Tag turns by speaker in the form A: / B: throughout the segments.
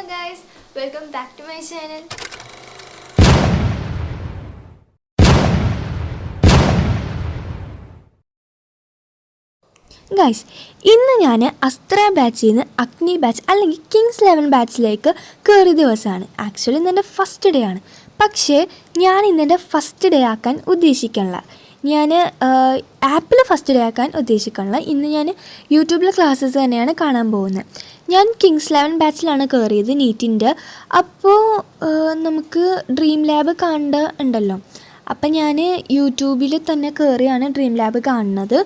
A: guys, welcome back to my channel. Guys, ഇന്ന് ഞാൻ അസ്ത്ര ബാച്ചിൽ നിന്ന് അഗ്നി ബാച്ച് അല്ലെങ്കിൽ കിങ്സ് 11 ബാച്ചിലേക്ക് കയറിയ ദിവസമാണ്. ആക്ച്വലി ഇന്നെൻ്റെ ഫസ്റ്റ് ഡേ ആണ്. പക്ഷേ ഞാൻ ഇന്നെൻ്റെ ഫസ്റ്റ് ഡേ ആക്കാൻ ഉദ്ദേശിക്കണില്ല. ഞാൻ ആപ്പിൽ ഫസ്റ്റ് ഡേ ആക്കാൻ ഉദ്ദേശിക്കണില്ല. ഇന്ന് ഞാൻ യൂട്യൂബിലെ ക്ലാസ്സസ് തന്നെയാണ് കാണാൻ പോകുന്നത്. ഞാൻ കിങ്സ് 11 ബാച്ചിലാണ് കയറിയത് നീറ്റിൻ്റെ. അപ്പോൾ നമുക്ക് ഡ്രീം ലാബ് കാണേണ്ട ഉണ്ടല്ലോ. അപ്പം ഞാൻ യൂട്യൂബിൽ തന്നെ കയറിയാണ് ഡ്രീം ലാബ് കാണുന്നത്.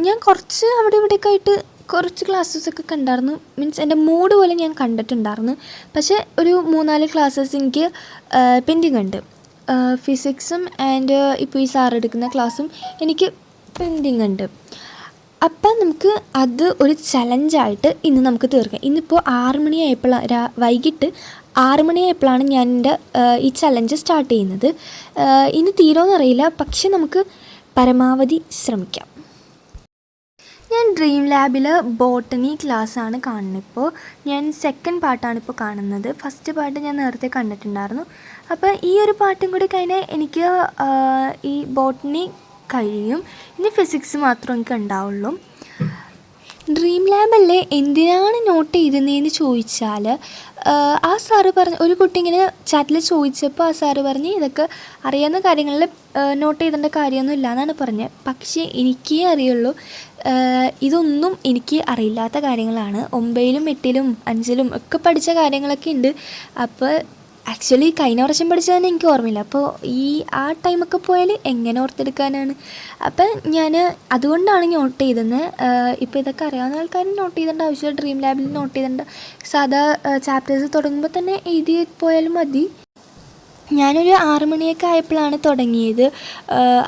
A: ഞാൻ കുറച്ച് അവിടെ ഇവിടെയൊക്കെ ആയിട്ട് കുറച്ച് ക്ലാസ്സസൊക്കെ കണ്ടായിരുന്നു. മീൻസ് എൻ്റെ മൂഡ് പോലെ ഞാൻ കണ്ടിട്ടുണ്ടായിരുന്നു. പക്ഷേ ഒരു 3-4 ക്ലാസ്സസ് എനിക്ക് പെൻഡിങ് ഉണ്ട്. ഫിസിക്സും ആൻഡ് ഇപ്പോൾ ഈ സാർ എടുക്കുന്ന ക്ലാസ്സും എനിക്ക് പെൻഡിങ് ഉണ്ട്. അപ്പം നമുക്ക് അത് ഒരു ചലഞ്ചായിട്ട് ഇന്ന് നമുക്ക് തീർക്കാം. ഇന്നിപ്പോൾ 6 മണിയായപ്പോഴാണ് വൈകിട്ട് 6 മണിയായപ്പോഴാണ് ഞാൻ എൻ്റെ ഈ ചലഞ്ച് സ്റ്റാർട്ട് ചെയ്യുന്നത്. ഇനി തീരുമെന്നറിയില്ല, പക്ഷെ നമുക്ക് പരമാവധി ശ്രമിക്കാം. ഞാൻ ഡ്രീം ലാബിൽ ബോട്ടണി ക്ലാസ്സാണ് കാണുന്നത്. ഇപ്പോൾ ഞാൻ സെക്കൻഡ് പാർട്ടാണ് ഇപ്പോൾ കാണുന്നത്. ഫസ്റ്റ് പാർട്ട് ഞാൻ നേരത്തെ കണ്ടിട്ടുണ്ടായിരുന്നു. അപ്പോൾ ഈ ഒരു പാർട്ടും കൂടി കഴിഞ്ഞാൽ എനിക്ക് ഈ ബോട്ടണി കഴിയും. ഇനി ഫിസിക്സ് മാത്രം എനിക്ക് ഉണ്ടാവുള്ളൂ. ഡ്രീം ലാബല്ലേ എന്തിനാണ് നോട്ട് ചെയ്തതെന്ന് ചോദിച്ചാൽ ആ സാറ് പറഞ്ഞ്, ഒരു കുട്ടി ഇങ്ങനെ ചാറ്റിൽ ചോദിച്ചപ്പോൾ ആ സാറ് പറഞ്ഞ് ഇതൊക്കെ അറിയാവുന്ന കാര്യങ്ങളിൽ നോട്ട് ചെയ്തേണ്ട കാര്യമൊന്നും ഇല്ല എന്നാണ് പറഞ്ഞത്. പക്ഷേ എനിക്കേ അറിയുള്ളൂ, ഇതൊന്നും എനിക്ക് അറിയില്ലാത്ത കാര്യങ്ങളാണ്. 9ലും 8ലും 5ലും ഒക്കെ പഠിച്ച കാര്യങ്ങളൊക്കെ ഉണ്ട്. അപ്പോൾ ആക്ച്വലി കഴിഞ്ഞ വർഷം പഠിച്ചതന്നെ എനിക്ക് ഓർമ്മയില്ല. അപ്പോൾ ആ ടൈമൊക്കെ പോയാൽ എങ്ങനെ ഓർത്തെടുക്കാനാണ്. അപ്പം ഞാൻ അതുകൊണ്ടാണ് നോട്ട് ചെയ്തത്. ഇപ്പോൾ ഇതൊക്കെ അറിയാവുന്ന ആൾക്കാർ നോട്ട് ചെയ്തേണ്ട ആവശ്യമില്ല. ഡ്രീം ലാബിൽ നോട്ട് ചെയ്തേണ്ട, സാധാ ചാപ്റ്റേഴ്സ് തുടങ്ങുമ്പോൾ തന്നെ എഴുതി പോയാലും മതി. ഞാനൊരു 6 മണിയൊക്കെ ആയപ്പോഴാണ് തുടങ്ങിയത്.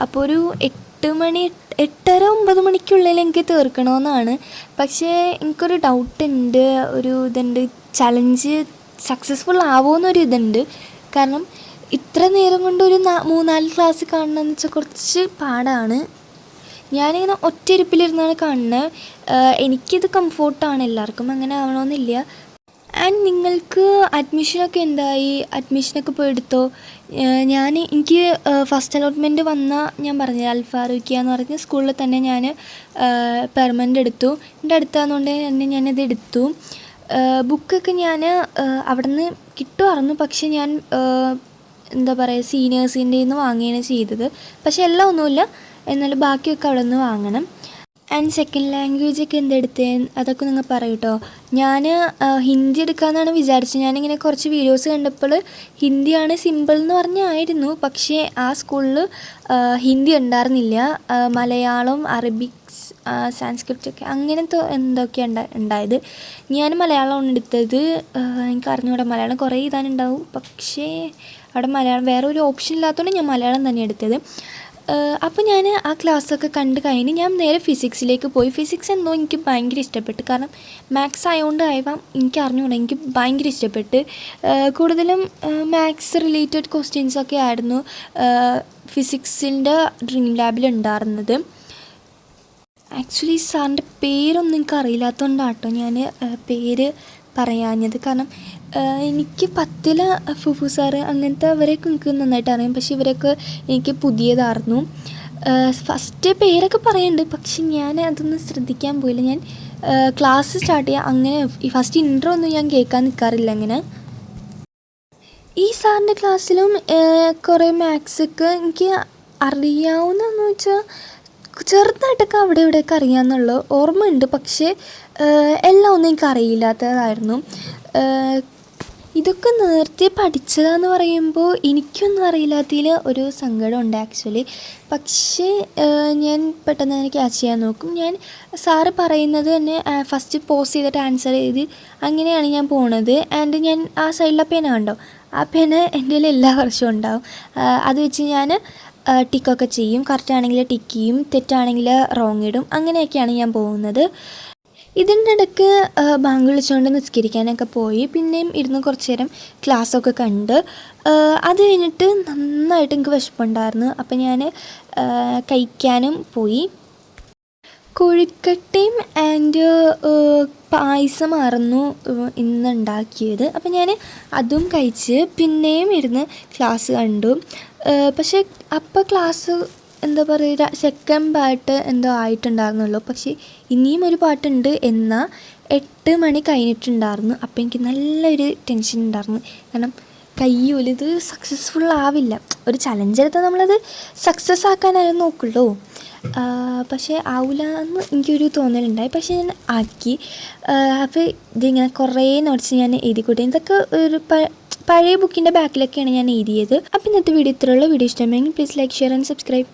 A: അപ്പോൾ ഒരു 8:30-9 മണിക്കുള്ളിൽ എനിക്ക് തീർക്കണമെന്നാണ്. പക്ഷേ എനിക്കൊരു ഡൗട്ടുണ്ട്, ഒരു ഇതുണ്ട്, ചലഞ്ച് സക്സസ്ഫുൾ ആവുമെന്നൊരു ഇതുണ്ട്. കാരണം ഇത്ര നേരം കൊണ്ട് ഒരു 3-4 ക്ലാസ് കാണണമെന്ന് വെച്ചാൽ കുറച്ച് പാടാണ്. ഞാനിങ്ങനെ ഒറ്റയിരിപ്പിലിരുന്നാണ് കാണുന്നത്. എനിക്കിത് കംഫോർട്ടാണ്, എല്ലാവർക്കും അങ്ങനെ ആവണമെന്നില്ല. ആൻഡ് നിങ്ങൾക്ക് അഡ്മിഷനൊക്കെ എന്തായി? അഡ്മിഷനൊക്കെ പോയി എടുത്തോ? എനിക്ക് ഫസ്റ്റ് അലോട്ട്മെൻറ്റ് വന്ന, ഞാൻ പറഞ്ഞത് അൽഫാറൂഖിയ എന്ന് പറഞ്ഞ സ്കൂളിൽ തന്നെ ഞാൻ പെർമനൻ്റ് എടുത്തു. എൻ്റെ അടുത്താണെന്നുകൊണ്ട് തന്നെ ഞാനത് എടുത്തു. ബുക്കൊക്കെ ഞാൻ അവിടെ നിന്ന് കിട്ടുമായിരുന്നു. പക്ഷെ ഞാൻ എന്താ പറയുക, സീനിയേഴ്സിൻ്റെ നിന്ന് വാങ്ങുകയാണ് ചെയ്തത്. പക്ഷെ എല്ലാം ഒന്നുമില്ല, എന്നാലും ബാക്കിയൊക്കെ അവിടെ നിന്ന് വാങ്ങണം. ആൻഡ് സെക്കൻഡ് ലാംഗ്വേജൊക്കെ എന്തെടുത്തേ അതൊക്കെ നിങ്ങൾ പറയൂ കേട്ടോ. ഞാൻ ഹിന്ദി എടുക്കാമെന്നാണ് വിചാരിച്ചത്. ഞാനിങ്ങനെ കുറച്ച് വീഡിയോസ് കണ്ടപ്പോൾ ഹിന്ദിയാണ് സിമ്പിൾ എന്ന് പറഞ്ഞായിരുന്നു. പക്ഷേ ആ സ്കൂളിൽ ഹിന്ദി ഉണ്ടായിരുന്നില്ല. മലയാളം, അറബിക്, സാൻസ്ക്രിറ്റൊക്കെ അങ്ങനത്തെ എന്തൊക്കെയാണ് ഉണ്ടായത്. ഞാൻ മലയാളമാണ് എടുത്തത്. എനിക്ക് അറിഞ്ഞൂടെ, മലയാളം കുറേ എഴുതാനുണ്ടാവും. പക്ഷേ അവിടെ മലയാളം വേറെ ഒരു ഓപ്ഷൻ ഇല്ലാത്തതുകൊണ്ട് ഞാൻ മലയാളം തന്നെ എടുത്തത്. അപ്പോൾ ഞാൻ ആ ക്ലാസ്സൊക്കെ കണ്ട് കഴിഞ്ഞ് ഞാൻ നേരെ ഫിസിക്സിലേക്ക് പോയി. ഫിസിക്സ് എന്തോ എനിക്ക് ഭയങ്കര ഇഷ്ടപ്പെട്ടു. കാരണം മാത്സ് ആയതുകൊണ്ട് ആയവാം എനിക്ക് അറിഞ്ഞുകൂടാ, എനിക്ക് ഭയങ്കര ഇഷ്ടപ്പെട്ട്. കൂടുതലും മാത്സ് റിലേറ്റഡ് ക്വസ്റ്റ്യൻസൊക്കെ ആയിരുന്നു ഫിസിക്സിൻ്റെ ഡ്രീം ലാബിൽ ഉണ്ടായിരുന്നത്. ആക്ച്വലി സാറിൻ്റെ പേരൊന്നും എനിക്ക് അറിയില്ലാത്തതുകൊണ്ടാണ് കേട്ടോ ഞാൻ പേര് പറയാഞ്ഞത്. കാരണം എനിക്ക് 10ലെ ഫുഫു സാറ് അങ്ങനത്തെ അവരെയൊക്കെ എനിക്ക് നന്നായിട്ട് അറിയാം. പക്ഷേ ഇവരൊക്കെ എനിക്ക് പുതിയതായിരുന്നു. ഫസ്റ്റ് പേരൊക്കെ പറയുന്നുണ്ട്, പക്ഷെ ഞാൻ അതൊന്നും ശ്രദ്ധിക്കാൻ പോയില്ല. ഞാൻ ക്ലാസ് സ്റ്റാർട്ട് ചെയ്യാൻ അങ്ങനെ ഫസ്റ്റ് ഇൻട്രോ ഒന്നും ഞാൻ കേൾക്കാൻ നിൽക്കാറില്ല. അങ്ങനെ ഈ സാറിൻ്റെ ക്ലാസ്സിലും കുറേ മാത്സൊക്കെ എനിക്ക് അറിയാവുന്നതെന്ന് വെച്ചാൽ ചെറുതായിട്ടൊക്കെ അവിടെ ഇവിടെയൊക്കെ അറിയാമെന്നുള്ള ഓർമ്മയുണ്ട്. പക്ഷേ എല്ലാം ഒന്നും എനിക്ക് അറിയില്ലാത്തതായിരുന്നു. ഇതൊക്കെ നേരത്തെ പഠിച്ചതാന്ന് പറയുമ്പോൾ എനിക്കൊന്നും അറിയില്ലാത്തതിൽ ഒരു സങ്കടമുണ്ട് ആക്ച്വലി. പക്ഷേ ഞാൻ പെട്ടെന്ന് തന്നെ ക്യാച്ച് ചെയ്യാൻ നോക്കും. ഞാൻ സാറ് പറയുന്നത് തന്നെ ഫസ്റ്റ് പോസ് ചെയ്തിട്ട് ആൻസർ ചെയ്ത് അങ്ങനെയാണ് ഞാൻ പോണത്. ആൻഡ് ഞാൻ ആ സൈഡിലെ പേന കണ്ടോ, ആ പേന എൻ്റെ കയ്യിൽ എല്ലാ വർഷവും ഉണ്ടാവും. അത് വെച്ച് ഞാൻ ടിക്കൊക്കെ ചെയ്യും. കറക്റ്റാണെങ്കിൽ ടിക്ക് ചെയ്യും, തെറ്റാണെങ്കിൽ റോങ് ഇടും. അങ്ങനെയൊക്കെയാണ് ഞാൻ പോകുന്നത്. ഇതിൻ്റെ ഇടയ്ക്ക് ബാങ്ക് വിളിച്ചുകൊണ്ട് നിസ്കരിക്കാനൊക്കെ പോയി. പിന്നെയും ഇരുന്ന് കുറച്ച് നേരം ക്ലാസ്സൊക്കെ കണ്ട് അത് കഴിഞ്ഞിട്ട് നന്നായിട്ട് എനിക്ക് വിശപ്പുണ്ടായിരുന്നു. അപ്പം ഞാൻ കഴിക്കാനും പോയി. കൊഴുക്കട്ടയും ആൻഡ് പായസമായിരുന്നു ഇന്നുണ്ടാക്കിയത്. അപ്പം ഞാൻ അതും കഴിച്ച് പിന്നെയും ഇരുന്ന് ക്ലാസ് കണ്ടു. പക്ഷേ അപ്പോൾ ക്ലാസ് എന്താ പറയുക, സെക്കൻഡ് പാർട്ട് എന്തോ ആയിട്ടുണ്ടായിരുന്നുള്ളൂ. പക്ഷേ ഇനിയും ഒരു പാട്ടുണ്ട്. എന്നാൽ 8 മണി കഴിഞ്ഞിട്ടുണ്ടായിരുന്നു. അപ്പോൾ എനിക്ക് നല്ലൊരു ടെൻഷൻ ഉണ്ടായിരുന്നു. കാരണം കഴിയൂല, ഇത് സക്സസ്ഫുൾ ആവില്ല. ഒരു ചലഞ്ച് എടുത്താൽ നമ്മളത് സക്സസ് ആക്കാനായാലും നോക്കുള്ളൂ. പക്ഷേ ആവില്ല എന്ന് എനിക്കൊരു തോന്നലുണ്ടായി. പക്ഷേ ഞാൻ ആക്കി. അപ്പോൾ ഇതിങ്ങനെ കുറേ നോട്ട്സ് ഞാൻ എഴുതിക്കൂട്ടി. ഇതൊക്കെ ഒരു പഴയ ബുക്കിൻ്റെ ബാക്കിലൊക്കെയാണ് ഞാൻ എഴുതിയത്. അപ്പോൾ ഇന്നത്തെ വീഡിയോ ഇത്രയുള്ള വീഡിയോ ഇഷ്ടമായെങ്കിൽ please like, share and subscribe.